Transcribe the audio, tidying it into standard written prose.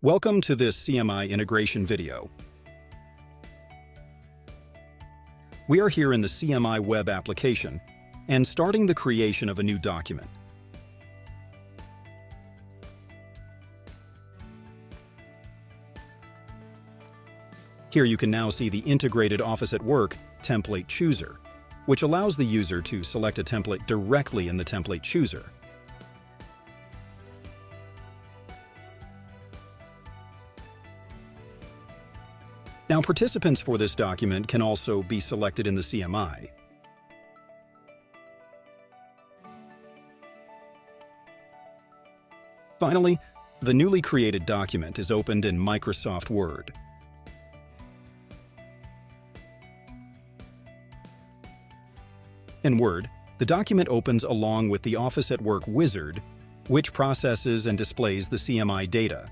Welcome to this CMI integration video. We are here in the CMI web application and starting the creation of a new document. Here you can now see the integrated Office at Work template chooser, which allows the user to select a template directly in the template chooser. Now, participants for this document can also be selected in the CMI. Finally, the newly created document is opened in Microsoft Word. In Word, the document opens along with the Office at Work wizard, which processes and displays the CMI data.